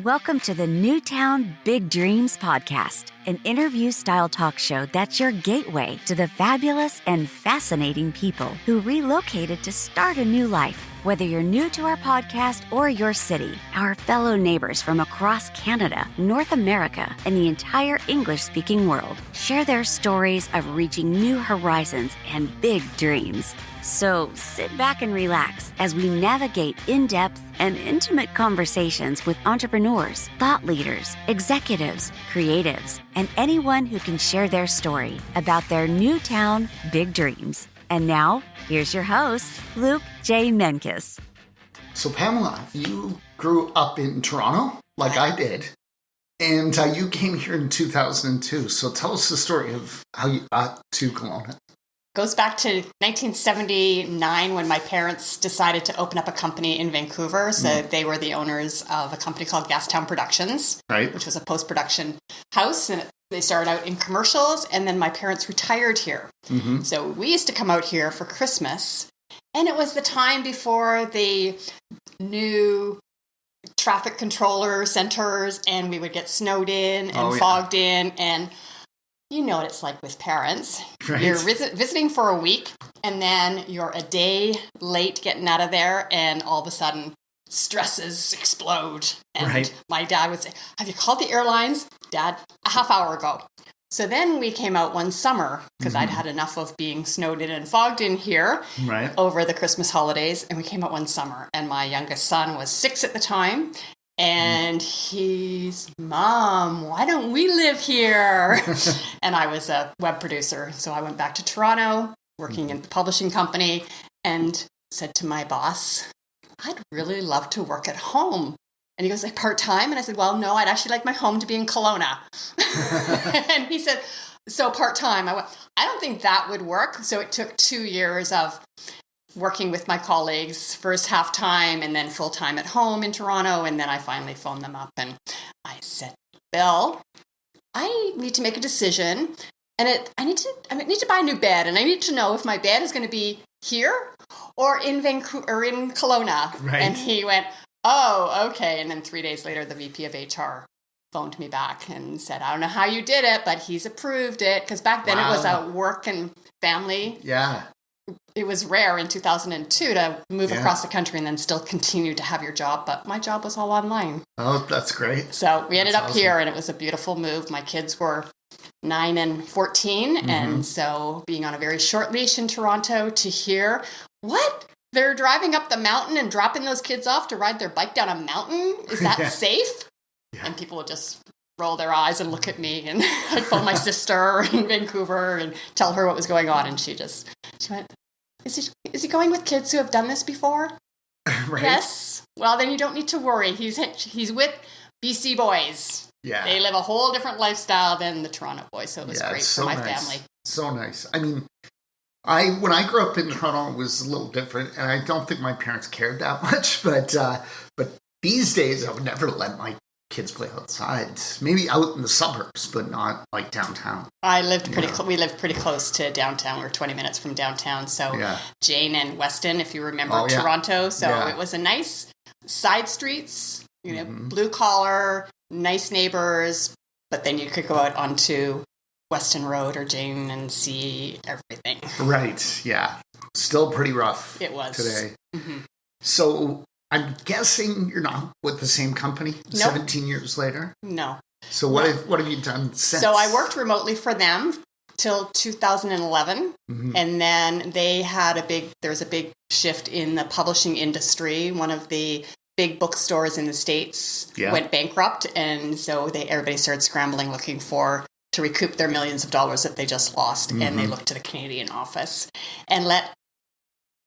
Welcome to the Newtown Big Dreams podcast, an interview-style talk show that's your gateway to the fabulous and fascinating people who relocated to start a new life. Whether you're new to our podcast or your city, our fellow neighbors from across Canada, North America, and the entire English-speaking world share their stories of reaching new horizons and big dreams. So sit back and relax as we navigate in-depth and intimate conversations with entrepreneurs, thought leaders, executives, creatives, and anyone who can share their story about their Newtown big dreams. And now, here's your host, Luke J. Menkes. So Pamela, you grew up in Toronto, like I did, and you came here in 2002. So tell us the story of how you got to Kelowna. Goes back to 1979 when my parents decided to open up a company in Vancouver. So they were the owners of a company called Gastown Productions, which was a post-production house. And they started out in commercials, and then my parents retired here. Mm-hmm. So we used to come out here for Christmas. And it was the time before the new traffic controller centers, and we would get snowed in and fogged in. And you know what it's like with parents. Right. You're visiting for a week, and then you're a day late getting out of there, and all of a sudden, stresses explode. And my dad would say, "Have you called the airlines?" "Dad, a half hour ago." So then we came out one summer, because I'd had enough of being snowed in and fogged in here over the Christmas holidays, and we came out one summer, and my youngest son was 6 at the time. And he's, "Mom, why don't we live here?" And I was a web producer. So I went back to Toronto, working in the publishing company, and said to my boss, "I'd really love to work at home." And he goes, "Like part-time?" And I said, "Well, no, I'd actually like my home to be in Kelowna." And he said, "So part-time?" I went, "I don't think that would work." So it took 2 years of working with my colleagues, first half-time and then full-time at home in Toronto. And then I finally phoned them up and I said, "Bill, I need to make a decision, and I need to buy a new bed, and I need to know if my bed is going to be here or in Vancouver or in Kelowna." Right. And he went, "Oh, okay." And then 3 days later, the VP of HR phoned me back and said, "I don't know how you did it, but he's approved it." Because back then it was a work and family. Yeah. It was rare in 2002 to move across the country and then still continue to have your job. But my job was all online. Oh, that's great. So we ended up here, and it was a beautiful move. My kids were 9 and 14. And so being on a very short leash in Toronto to hear, what? They're driving up the mountain and dropping those kids off to ride their bike down a mountain? Is that safe? Yeah. And people would just roll their eyes and look at me, and I'd phone my sister in Vancouver and tell her what was going on, and she went, Is he going with kids who have done this before?" Right. "Yes." "Well, then you don't need to worry. He's with BC boys. Yeah. They live a whole different lifestyle than the Toronto boys, so it was great for my family." So nice. I mean, when I grew up in Toronto, it was a little different, and I don't think my parents cared that much, but these days I would never let my kids play outside, maybe out in the suburbs, but not like downtown. We lived pretty close to downtown. We were 20 minutes from downtown. So Jane and Weston, if you remember Toronto. So it was a nice side streets, blue collar, nice neighbors, but then you could go out onto Weston Road or Jane and see everything. Right. Yeah. Still pretty rough. It was today. Mm-hmm. So I'm guessing you're not with the same company 17 years later? No. So what have you done since? So I worked remotely for them till 2011. Mm-hmm. And then there was a big shift in the publishing industry. One of the big bookstores in the States went bankrupt. And so everybody started scrambling, looking to recoup their millions of dollars that they just lost. Mm-hmm. And they looked to the Canadian office and let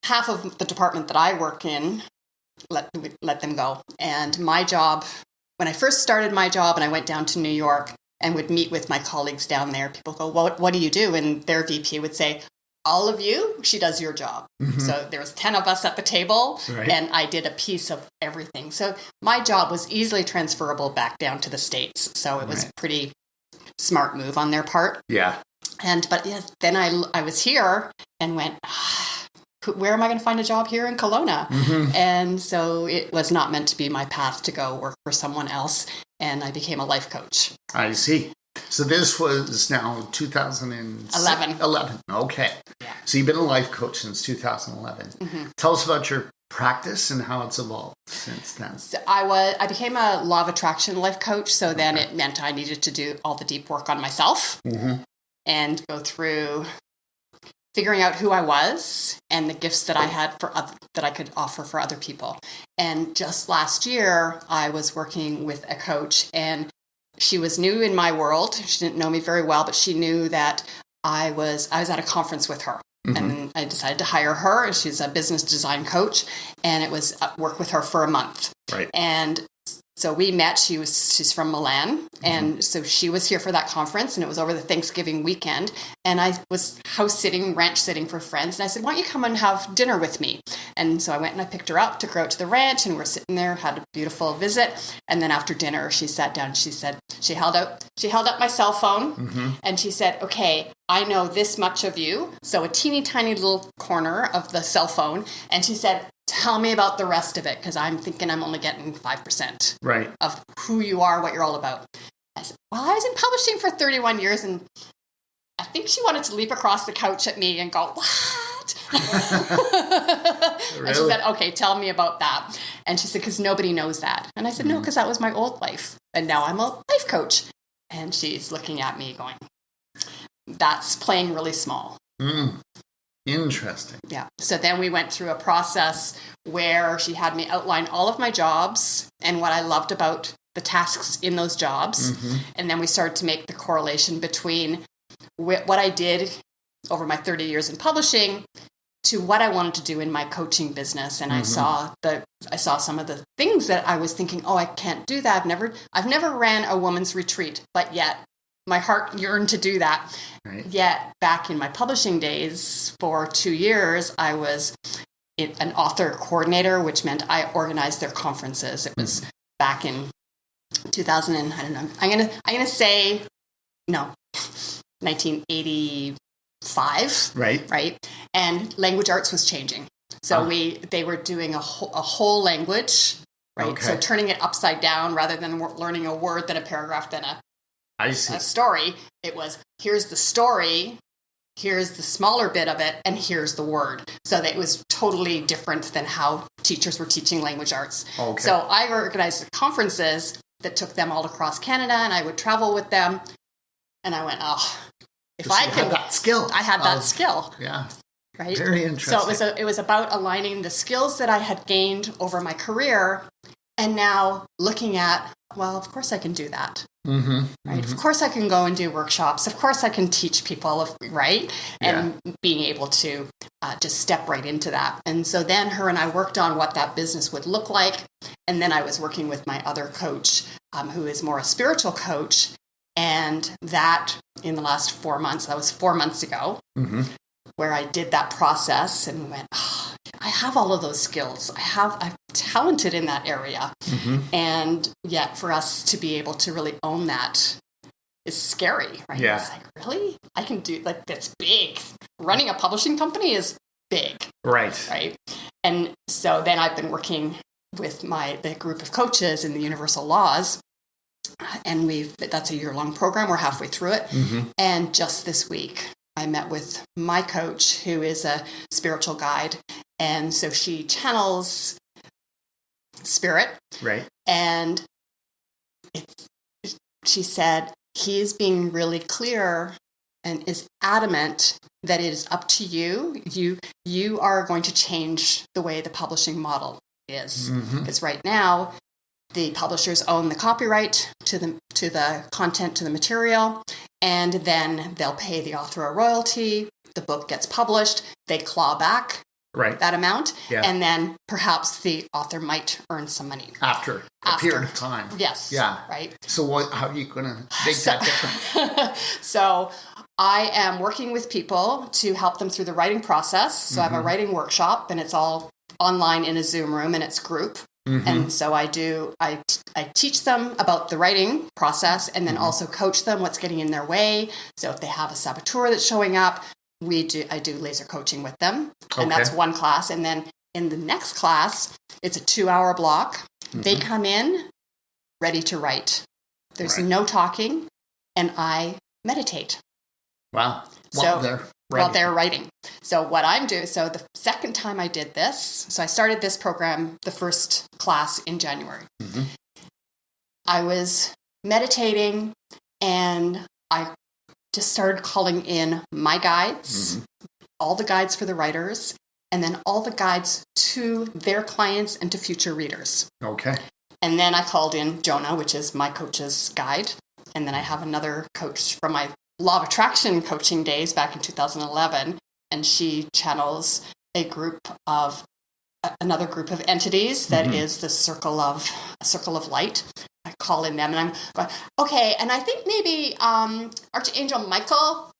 half of the department that I work in let them go. And my job, when I first started my job and I went down to New York and would meet with my colleagues down there, people go, what do you do? And their VP would say, "All of you, she does your job." Mm-hmm. So there was 10 of us at the table, and I did a piece of everything. So my job was easily transferable back down to the States. So it was a pretty smart move on their part. Yeah. Then I was here and went, where am I going to find a job here in Kelowna? Mm-hmm. And so it was not meant to be my path to go work for someone else. And I became a life coach. I see. So this was now 2011. Okay. Yeah. So you've been a life coach since 2011. Mm-hmm. Tell us about your practice and how it's evolved since then. So I became a law of attraction life coach. So then it meant I needed to do all the deep work on myself and go through figuring out who I was and the gifts that I had that I could offer for other people. And just last year, I was working with a coach, and she was new in my world. She didn't know me very well, but she knew that I was at a conference with her. And I decided to hire her. She's a business design coach, and it was work with her for a month. Right. And so we met. She's from Milan, and so she was here for that conference, and it was over the Thanksgiving weekend. And I was ranch sitting for friends, and I said, "Why don't you come and have dinner with me?" And so I went and I picked her up, took her out to the ranch, and we're sitting there, had a beautiful visit. And then after dinner, she sat down. She said she held up my cell phone, and she said, "Okay, I know this much of you," so a teeny tiny little corner of the cell phone, and she said, "Tell me about the rest of it, because I'm thinking I'm only getting 5% of who you are, what you're all about." I said, "Well, I was in publishing for 31 years, and I think she wanted to leap across the couch at me and go, "What?" Really? And she said, "Okay, tell me about that." And she said, "Because nobody knows that." And I said, "No, because that was my old life. And now I'm a life coach." And she's looking at me going, "That's playing really small." Interesting. Yeah. So then we went through a process where she had me outline all of my jobs and what I loved about the tasks in those jobs. And then we started to make the correlation between what I did over my 30 years in publishing to what I wanted to do in my coaching business. And I saw some of the things that I was thinking, "Oh, I can't do that. I've never ran a woman's retreat, but yet my heart yearned to do that." Right. Yet back in my publishing days for 2 years, I was an author coordinator, which meant I organized their conferences. It was back in 2000 and I don't know. I'm gonna say no, 1985. Right. And language arts was changing. So they were doing a whole language. Right. Okay. So turning it upside down rather than learning a word, then a paragraph, then a story. It was, here's the story, here's the smaller bit of it, and here's the word. So that it was totally different than how teachers were teaching language arts. Okay. So I organized conferences that took them all across Canada, and I would travel with them. And I went, if I had that skill. I had that skill. Yeah. Right. Very interesting. So it was about aligning the skills that I had gained over my career, and now looking at, well, of course I can do that. Right. Of course I can go and do workshops. Of course I can teach people. Right. And being able to just step right into that. And so then her and I worked on what that business would look like. And then I was working with my other coach, who is more a spiritual coach. And that in the last 4 months, that was 4 months ago, where I did that process and went, I have all of those skills. I'm talented in that area. And yet for us to be able to really own that is scary, right? Yeah. It's like, really? I can do, like, that's big. Running a publishing company is big. Right. And so then I've been working with the group of coaches in the Universal Laws. And that's a year-long program. We're halfway through it. And just this week, I met with my coach, who is a spiritual guide. And so she channels spirit. Right. And she said, he is being really clear and is adamant that it is up to you. You are going to change the way the publishing model is. Because right now, the publishers own the copyright to the content, to the material, and then they'll pay the author a royalty. The book gets published. They claw back that amount, and then perhaps the author might earn some money. After a period of time. Yes. Yeah. Right. So how are you going to make that difference? So I am working with people to help them through the writing process. So I have a writing workshop, and it's all online in a Zoom room, and it's group. And so I teach them about the writing process, and then also coach them what's getting in their way. So if they have a saboteur that's showing up, I do laser coaching with them, and that's one class. And then in the next class, it's a 2-hour block. They come in ready to write. There's no talking, and I meditate. Wow. While they're writing. So what I'm doing, so the second time I did this, so I started this program, the first class in January. I was meditating, and I just started calling in my guides, all the guides for the writers, and then all the guides to their clients and to future readers. Okay. And then I called in Jonah, which is my coach's guide. And then I have another coach from my Law of Attraction coaching days back in 2011. And she channels another group of entities that is the circle of light. I call in them, and I'm going, okay, and I think maybe Archangel Michael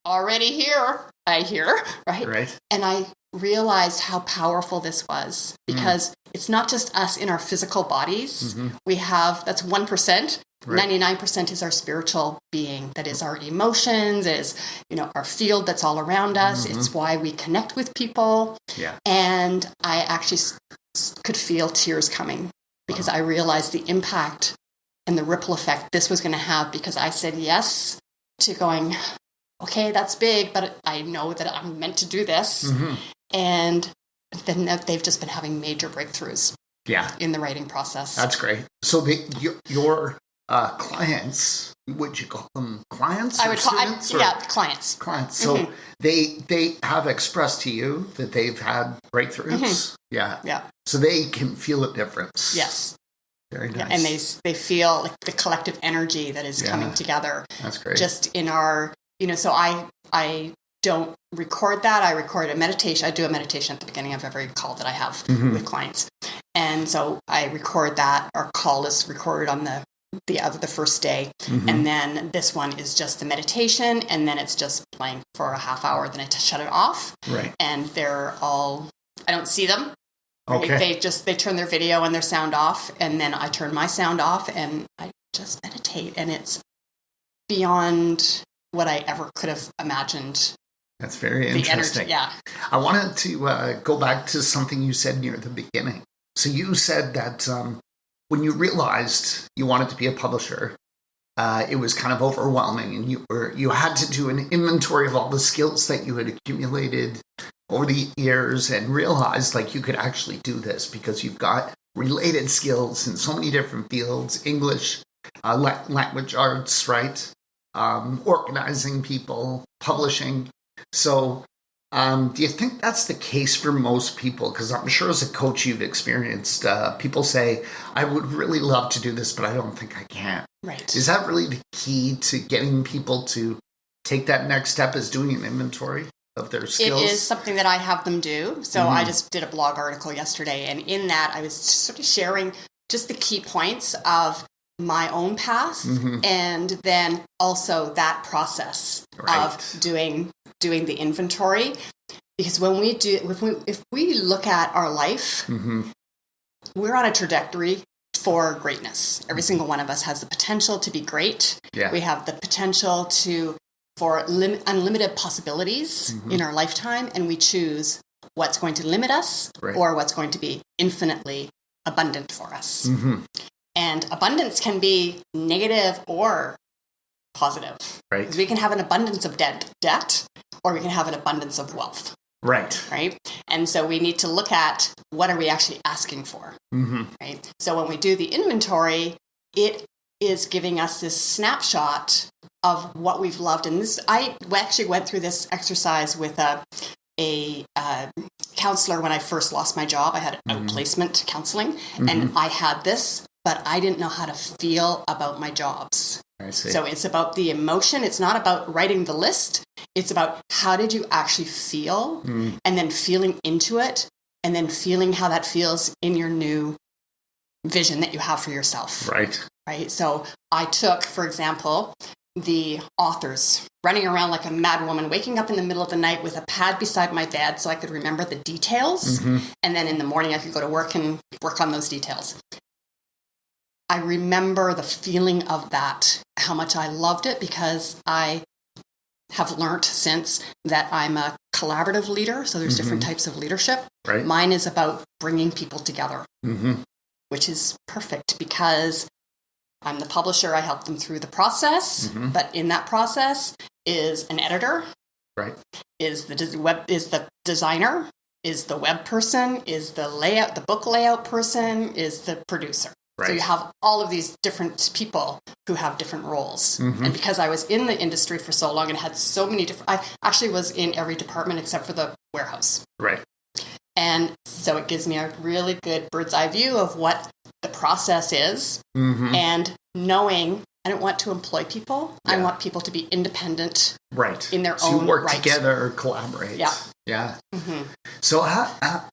already here. I hear, right? Right. And I realized how powerful this was, because it's not just us in our physical bodies. We have, that's 1%. Right. 99% is our spiritual being. That is our emotions, is, our field that's all around us. It's why we connect with people. Yeah. And I actually could feel tears coming, because I realized the impact and the ripple effect this was going to have, because I said yes to going, okay, that's big, but I know that I'm meant to do this. And then they've just been having major breakthroughs in the writing process. That's great. So your clients, would you call them clients? I would call clients. Clients. So they have expressed to you that they've had breakthroughs. Yeah. So they can feel a difference. Yes. Very nice. Yeah, and they feel like the collective energy that is coming together. That's great. Just in our, so I don't record that. I record a meditation. I do a meditation at the beginning of every call that I have with clients. And so I record that. Our call is recorded on the first day. And then this one is just the meditation, and then it's just playing for a half hour. Then I shut it off. Right. And they're all, I don't see them. Right? Okay. They turn their video and their sound off, and then I turn my sound off, and I just meditate, and it's beyond what I ever could have imagined. That's very interesting. Yeah. I wanted to go back to something you said near the beginning. So you said that when you realized you wanted to be a publisher, it was kind of overwhelming, and you had to do an inventory of all the skills that you had accumulated over the years, and realized like you could actually do this because you've got related skills in so many different fields: English, language arts, right? Organizing people, publishing. So do you think that's the case for most people? Because I'm sure as a coach you've experienced people say, I would really love to do this, but I don't think I can. Right. Is that really the key to getting people to take that next step, is doing an inventory of their skills? It is something that I have them do. So I just did a blog article yesterday, and in that I was sort of sharing just the key points of my own path, and then also that process of doing the inventory. Because if we look at our life, we're on a trajectory for greatness. Every single one of us has the potential to be great. Yeah. We have the potential for unlimited possibilities in our lifetime, and we choose what's going to limit us or what's going to be infinitely abundant for us. And abundance can be negative or positive. Right. Because we can have an abundance of debt, or we can have an abundance of wealth. Right. Right. And so we need to look at what are we actually asking for. Right. So when we do the inventory, it is giving us this snapshot of what we've loved. And I actually went through this exercise with a counselor when I first lost my job. I had outplacement counseling, and I had this, but I didn't know how to feel about my jobs. I see. So it's about the emotion. It's not about writing the list. It's about how did you actually feel, and then feeling into it, and then feeling how that feels in your new vision that you have for yourself. Right. Right. So I took, for example, the authors running around like a mad woman, waking up in the middle of the night with a pad beside my bed so I could remember the details. And then in the morning I could go to work and work on those details. I remember the feeling of that, how much I loved it, because I have learned since that I'm a collaborative leader. So there's different types of leadership. Right. Mine is about bringing people together, which is perfect because I'm the publisher. I help them through the process, but in that process is an editor, right? Is the designer, is the web person, is the book layout person, is the producer. Right. So you have all of these different people who have different roles. And because I was in the industry for so long and had so many I actually was in every department except for the warehouse. Right. And so it gives me a really good bird's eye view of what the process is. And knowing I don't want to employ people. Yeah. I want people to be independent. Right. In their so own you work right. together or collaborate. Yeah. Yeah. So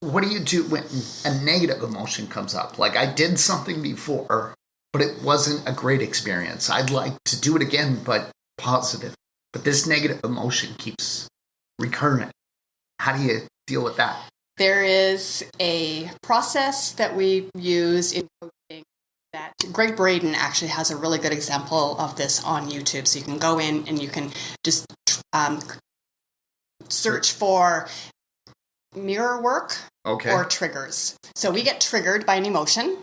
what do you do when a negative emotion comes up? Like I did something before, but it wasn't a great experience. I'd like to do it again, but positive. But this negative emotion keeps recurring. How do you deal with that? There is a process that we use in coaching that Greg Braden actually has a really good example of this on YouTube. So you can go in and you can just search for mirror work or triggers. So we get triggered by an emotion.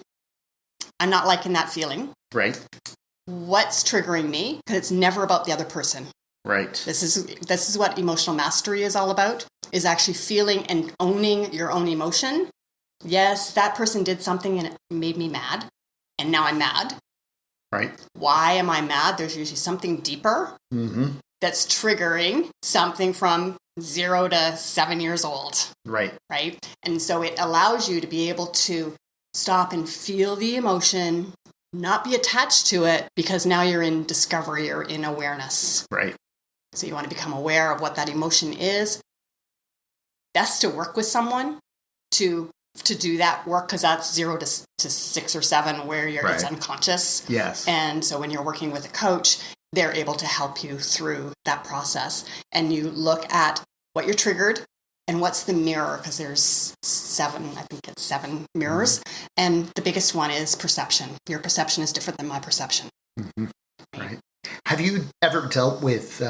I'm not liking that feeling. Right. What's triggering me? Because it's never about the other person. Right. This is what emotional mastery is all about, is actually feeling and owning your own emotion. Yes, that person did something and it made me mad, and now I'm mad. Right. Why am I mad? There's usually something deeper that's triggering something from 0 to 7 years old. Right. Right. And so it allows you to be able to stop and feel the emotion, not be attached to it, because now you're in discovery or in awareness. Right. So you want to become aware of what that emotion is. Best to work with someone to do that work, because that's 0 to 6 or 7 where it's unconscious. Yes. And so when you're working with a coach, they're able to help you through that process. And you look at what you're triggered and what's the mirror, because there's 7 mirrors. And the biggest one is perception. Your perception is different than my perception. Right. Have you ever dealt with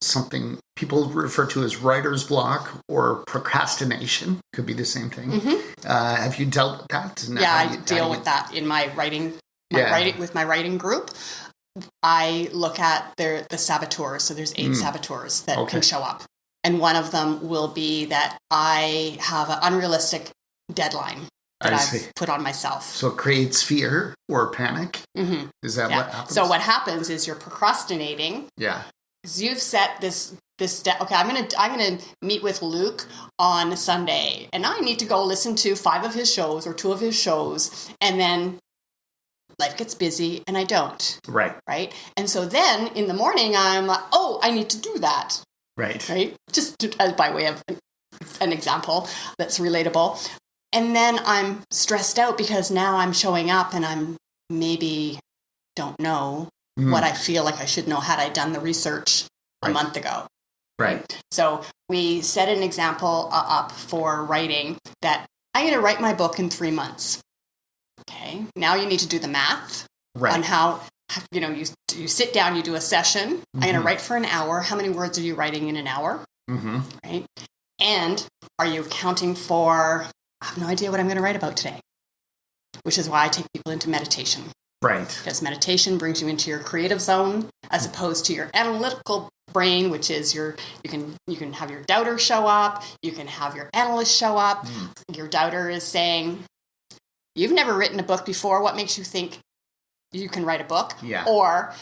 something people refer to as writer's block or procrastination? Could be the same thing. Have you dealt with that? I deal with that in my writing. With my writing group. I look at the saboteurs. So there's 8 saboteurs that can show up. And one of them will be that I have an unrealistic deadline that I've put on myself. So it creates fear or panic? Is that what happens? So what happens is you're procrastinating. Yeah. Because you've set this okay, I'm gonna meet with Luke on Sunday, and I need to go listen to 5 of his shows or 2 of his shows, and then life gets busy and I don't. Right. Right. And so then in the morning I'm like, oh, I need to do that. Right. Right. Just by way of an example that's relatable. And then I'm stressed out because now I'm showing up and I'm maybe don't know what I feel like I should know had I done the research a month ago. Right. So we set an example up for writing that I'm going to write my book in 3 months. Okay. Now you need to do the math on how, you sit down, you do a session. I'm going to write for an hour. How many words are you writing in an hour? Right. And are you accounting for, I have no idea what I'm going to write about today, which is why I take people into meditation. Right. Because meditation brings you into your creative zone as opposed to your analytical brain, which is you can have your doubter show up, you can have your analyst show up. Your doubter is saying, you've never written a book before. What makes you think you can write a book? Yeah. Or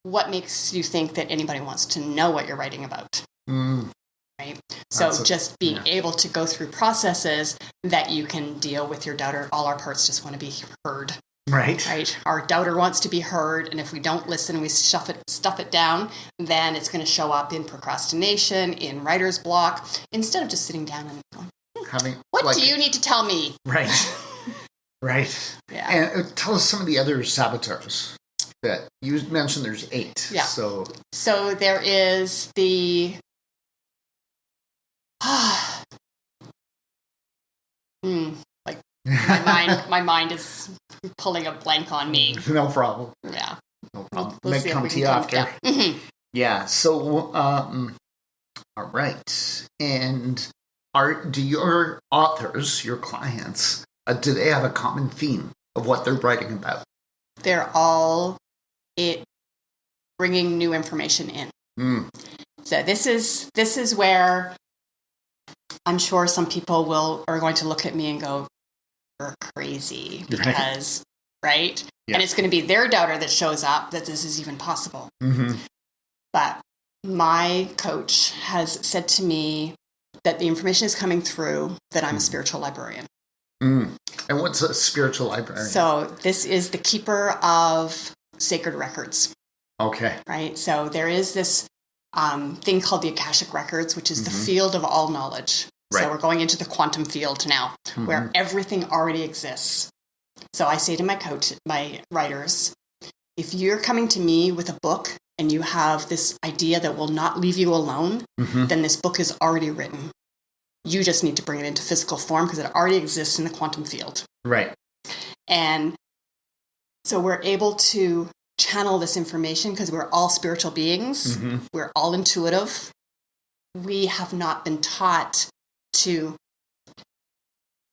what makes you think that anybody wants to know what you're writing about? Right. So just being able to go through processes that you can deal with your doubter. All our parts just want to be heard. Right. Right. Our doubter wants to be heard. And if we don't listen and we stuff it down, then it's going to show up in procrastination, in writer's block, instead of just sitting down and going, what do you need to tell me? Right. Right. Yeah. And tell us some of the other saboteurs that you mentioned. There's 8. Yeah. So there is the my mind is pulling a blank on me. No problem. Yeah. No problem. We'll May come to you after. Yeah. So, all right. And do your authors, your clients, do they have a common theme of what they're writing about? They're all bringing new information in. So this is where I'm sure some people are going to look at me and go, "You're crazy," because right? Yeah. And it's going to be their doubter that shows up that this is even possible. Mm-hmm. But my coach has said to me that the information is coming through, that I'm a spiritual librarian. And what's a spiritual librarian? So this is the keeper of sacred records. Okay. Right? So there is this thing called the Akashic Records, which is the field of all knowledge. Right. So we're going into the quantum field now, where everything already exists. So I say to my writers, if you're coming to me with a book and you have this idea that will not leave you alone, then this book is already written. You just need to bring it into physical form because it already exists in the quantum field. Right. And so we're able to channel this information because we're all spiritual beings. We're all intuitive. We have not been taught to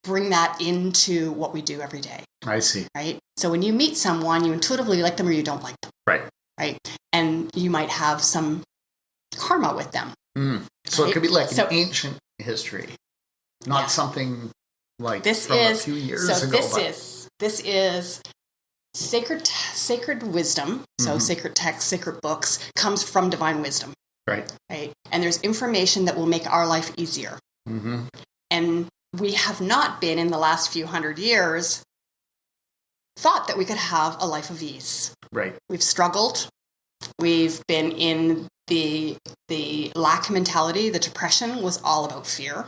bring that into what we do every day. I see. Right? So when you meet someone, you intuitively like them or you don't like them. Right. Right. And you might have some karma with them. So right? It could be like an ancient history, not something like a few years ago. This is sacred wisdom. So sacred texts, sacred books comes from divine wisdom. Right. Right. And there's information that will make our life easier. And we have not been in the last few hundred years thought that we could have a life of ease. Right. We've struggled. We've been in the lack mentality. The depression was all about fear.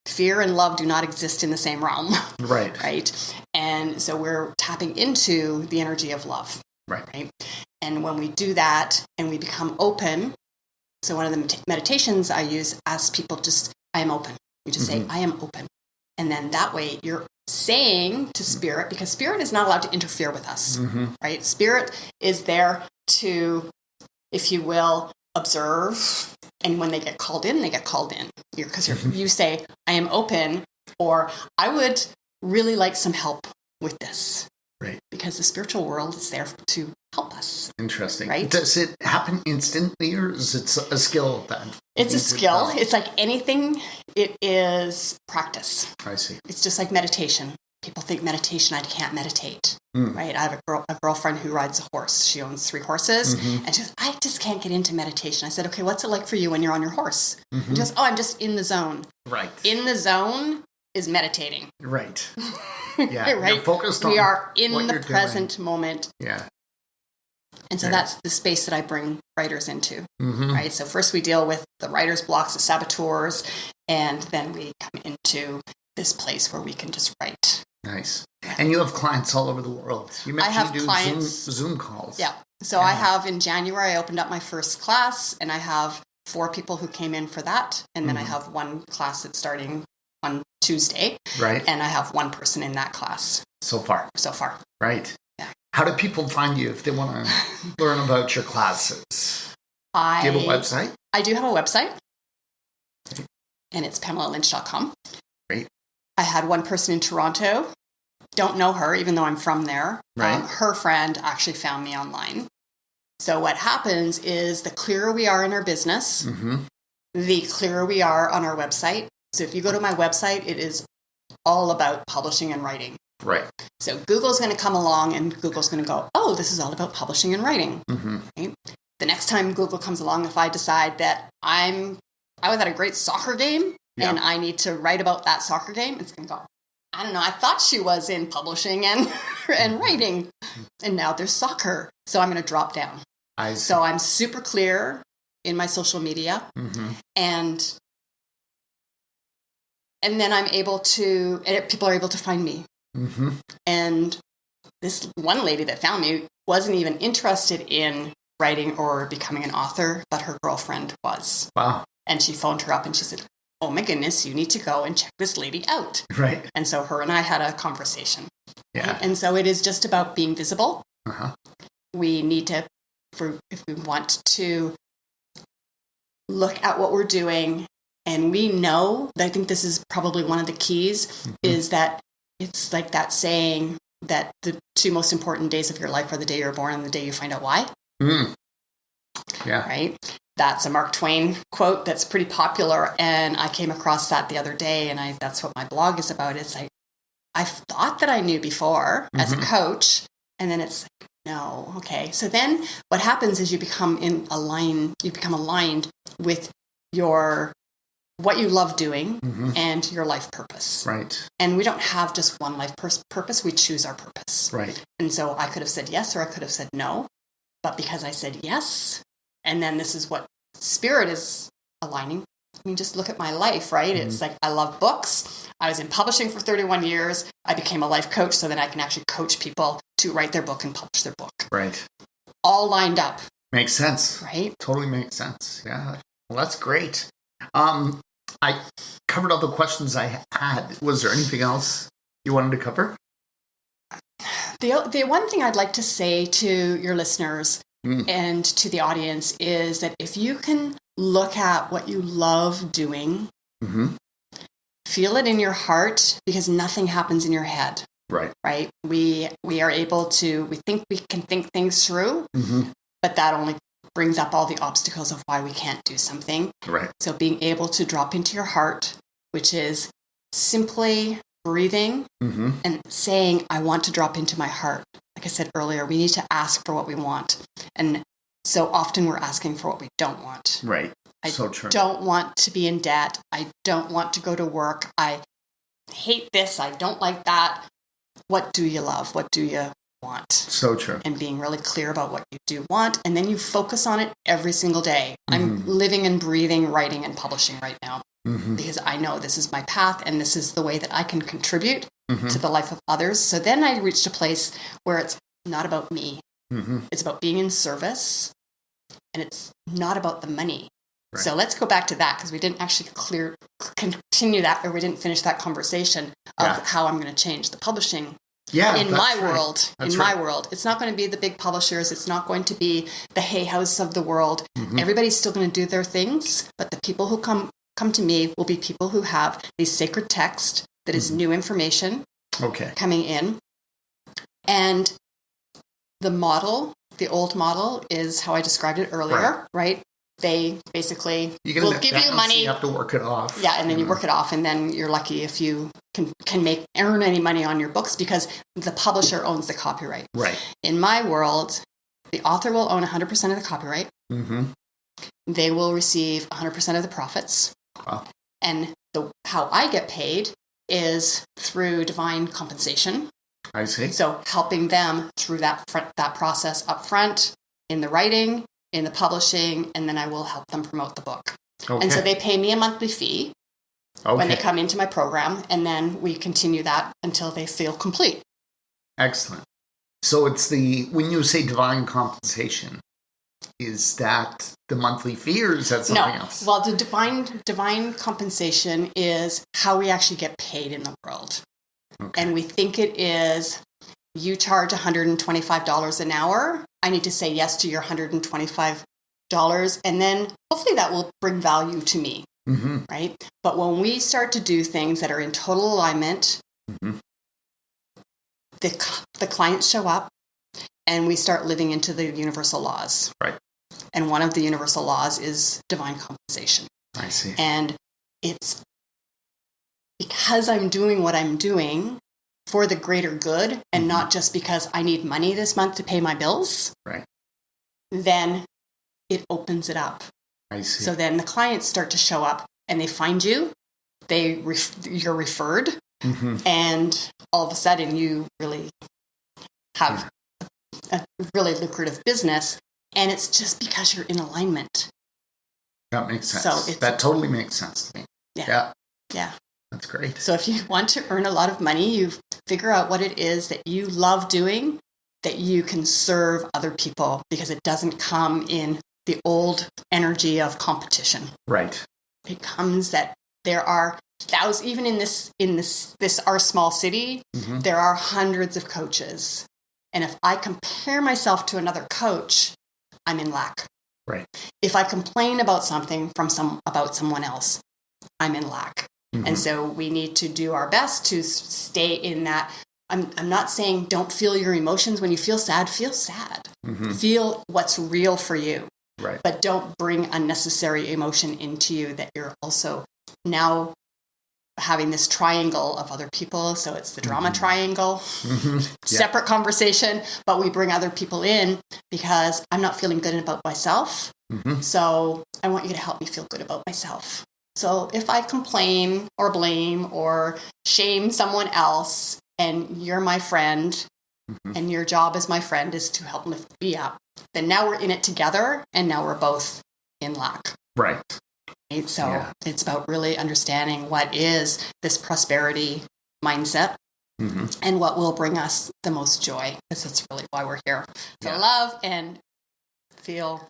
Fear and love do not exist in the same realm. Right. Right. And so we're tapping into the energy of love. Right. And when we do that and we become open, so one of the meditations I use asks people I am open. You just say, I am open. And then that way you're saying to spirit, because spirit is not allowed to interfere with us, right? Spirit is there to, if you will, observe. And when they get called in, they get called in. Because you say, I am open, or I would really like some help with this. Right. Because the spiritual world is there to help us. Interesting. Right? Does it happen instantly, or is it a skill then? It's a skill. It's like anything. It is practice. I see. It's just like meditation. People think meditation, I can't meditate. Right? I have a girlfriend who rides a horse. She owns 3 horses. And she goes, I just can't get into meditation. I said, okay, what's it like for you when you're on your horse? And she goes, I'm just in the zone. Right. In the zone is meditating. Right. Yeah, right. You're focused on we are in the present moment. Yeah. And so that's the space that I bring writers into. Right. So first we deal with the writer's blocks, the saboteurs, and then we come into this place where we can just write. Nice. And you have clients all over the world. You mentioned you do clients, Zoom calls. Yeah. So I have in January, I opened up my first class, and I have 4 people who came in for that. And then I have one class that's starting on Tuesday. Right. And I have 1 person in that class. So far. Right. Yeah. How do people find you if they want to learn about your classes? Do you have a website? I do have a website. And it's PamelaLynch.com. Great. I had 1 person in Toronto. Don't know her, even though I'm from there. Right. Her friend actually found me online. So what happens is the clearer we are in our business, the clearer we are on our website. So if you go to my website, it is all about publishing and writing. Right. So Google's going to come along and Google's going to go, oh, this is all about publishing and writing. Right? The next time Google comes along, if I decide that I was at a great soccer game and I need to write about that soccer game, it's going to go, I don't know, I thought she was in publishing and writing, and now there's soccer. So I'm going to drop down. So I'm super clear in my social media, and then I'm able to, and people are able to find me. And this one lady that found me wasn't even interested in writing or becoming an author, but her girlfriend was. Wow. And she phoned her up and she said, oh my goodness, you need to go and check this lady out. Right. And so her and I had a conversation. Yeah. Right? And so it is just about being visible. We need to, if we want to look at what we're doing, and we know, I think this is probably one of the keys, is that it's like that saying that the two most important days of your life are the day you're born and the day you find out why. Yeah. Right? That's a Mark Twain quote that's pretty popular, and I came across that the other day, and that's what my blog is about. It's like, I thought that I knew before as a coach, and then it's like, no, okay. So then what happens is you become aligned with what you love doing and your life purpose. Right. And we don't have just one life purpose, we choose our purpose. Right. And so I could have said yes, or I could have said no, but because I said yes, and then this is what spirit is aligning. I mean, just look at my life, right? It's like, I love books. I was in publishing for 31 years. I became a life coach so that I can actually coach people to write their book and publish their book. Right. All lined up. Makes sense. Right? Totally makes sense. Yeah. Well, that's great. I covered all the questions I had. Was there anything else you wanted to cover? The one thing I'd like to say to your listeners and to the audience is that if you can look at what you love doing, feel it in your heart, because nothing happens in your head. Right. Right. We are able to, we think we can think things through, but that only brings up all the obstacles of why we can't do something. Right. So being able to drop into your heart, which is simply breathing and saying, I want to drop into my heart. Like I said earlier, we need to ask for what we want. And so often we're asking for what we don't want. Right. I so true. don't want to be in debt. I don't want to go to work. I hate this. I don't like that. What do you love? What do you want? So true. And being really clear about what you do want. And then you focus on it every single day. I'm living and breathing, writing and publishing right now. Because I know this is my path and this is the way that I can contribute to the life of others. So then I reached a place where it's not about me. It's about being in service, and it's not about the money. Right. So let's go back to that, because we didn't actually continue that, or we didn't finish that conversation of how I'm going to change the publishing. In my world, it's not going to be the big publishers. It's not going to be the Hay House of the world. Everybody's still going to do their things, but the people who come to me will be people who have these sacred text that is new information coming in. And the old model is how I described it earlier, right? They basically will give you money. You have to work it off. Yeah, and then you work it off, and then you're lucky if you can earn any money on your books, because the publisher owns the copyright. Right. In my world, the author will own 100% of the copyright. They will receive 100% of the profits. Wow. And how I get paid is through divine compensation. I see. So helping them through that process up front, in the writing, in the publishing, and then I will help them promote the book. And so they pay me a monthly fee when they come into my program, and then we continue that until they feel complete. Excellent. So it's when you say divine compensation, is that the monthly fee, or is that something else? Well, the divine compensation is how we actually get paid in the world. And we think it is, you charge $125 an hour. I need to say yes to your $125, and then hopefully that will bring value to me, right? But when we start to do things that are in total alignment, the clients show up, and we start living into the universal laws. Right. And one of the universal laws is divine compensation. I see. And it's because I'm doing what I'm doing for the greater good, and not just because I need money this month to pay my bills. Right. Then it opens it up. I see. So then the clients start to show up, and they find you. You're referred, and all of a sudden you really have a really lucrative business, and it's just because you're in alignment. That makes sense. That totally makes sense to me. Yeah. That's great. So if you want to earn a lot of money, you figure out what it is that you love doing, that you can serve other people, because it doesn't come in the old energy of competition. Right. It comes that there are thousands, even in this our small city, there are hundreds of coaches. And if I compare myself to another coach, I'm in lack. Right. If I complain about something about someone else, I'm in lack. Mm-hmm. And so we need to do our best to stay in that. I'm not saying don't feel your emotions. When you feel sad, feel sad. Mm-hmm. Feel what's real for you. Right. But don't bring unnecessary emotion into you that you're also now having this triangle of other people. So it's the drama triangle, separate conversation, but we bring other people in because I'm not feeling good about myself. Mm-hmm. So I want you to help me feel good about myself. So if I complain or blame or shame someone else and you're my friend and your job as my friend is to help lift me up, then now we're in it together and now we're both in lack. Right. So it's about really understanding what is this prosperity mindset and what will bring us the most joy, because that's really why we're here, to love and feel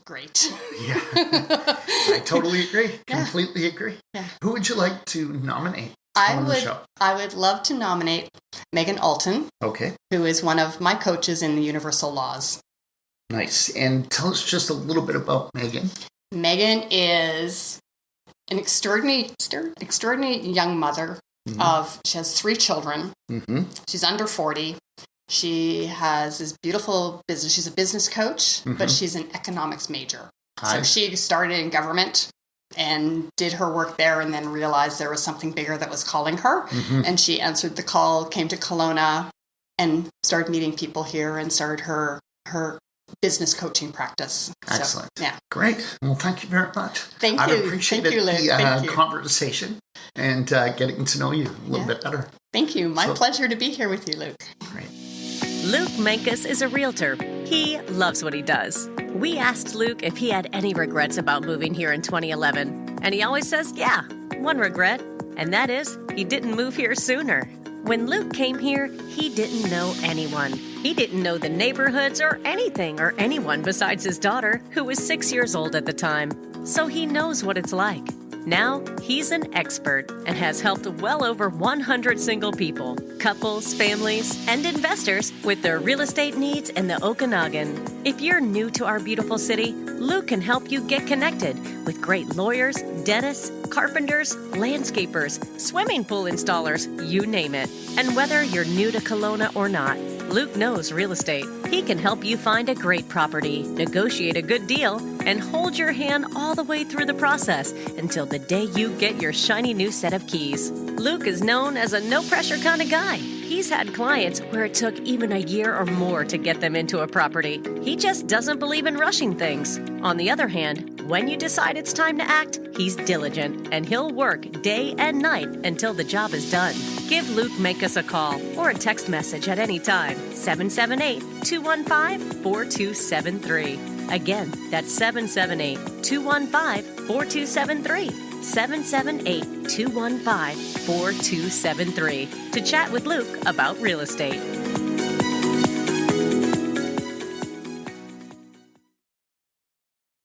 great. Yeah, I totally agree. Completely agree. Yeah. Who would you like to nominate on the show? I would love to nominate Megan Alton, who is one of my coaches in the Universal Laws. Nice. And tell us just a little bit about Megan. Megan is an extraordinary young mother she has 3 children. Mm-hmm. She's under 40. She has this beautiful business. She's a business coach, but she's an economics major. So she started in government and did her work there and then realized there was something bigger that was calling her. Mm-hmm. And she answered the call, came to Kelowna and started meeting people here and started her business coaching practice. Excellent. So, great. Well, thank you very much. Thank you. I appreciate the conversation and getting to know you a little bit better. Thank you. My pleasure to be here with you, Luke. Great. Luke Mankus is a realtor. He loves what he does. We asked Luke if he had any regrets about moving here in 2011, and he always says, yeah, one regret, and that is he didn't move here sooner. When Luke came here, he didn't know anyone. He didn't know the neighborhoods or anything or anyone besides his daughter, who was 6 years old at the time. So he knows what it's like. Now, he's an expert and has helped well over 100 single people, couples, families, and investors with their real estate needs in the Okanagan. If you're new to our beautiful city, Luke can help you get connected with great lawyers, dentists, carpenters, landscapers, swimming pool installers, you name it. And whether you're new to Kelowna or not, Luke knows real estate. He can help you find a great property, negotiate a good deal, and hold your hand all the way through the process until the day you get your shiny new set of keys. Luke is known as a no-pressure kind of guy. He's had clients where it took even a year or more to get them into a property. He just doesn't believe in rushing things. On the other hand, when you decide it's time to act, he's diligent and he'll work day and night until the job is done. Give Luke Mankus a call or a text message at any time. 778-215-4273. Again, that's 778-215-4273. 778-215-4273 to chat with Luke about real estate.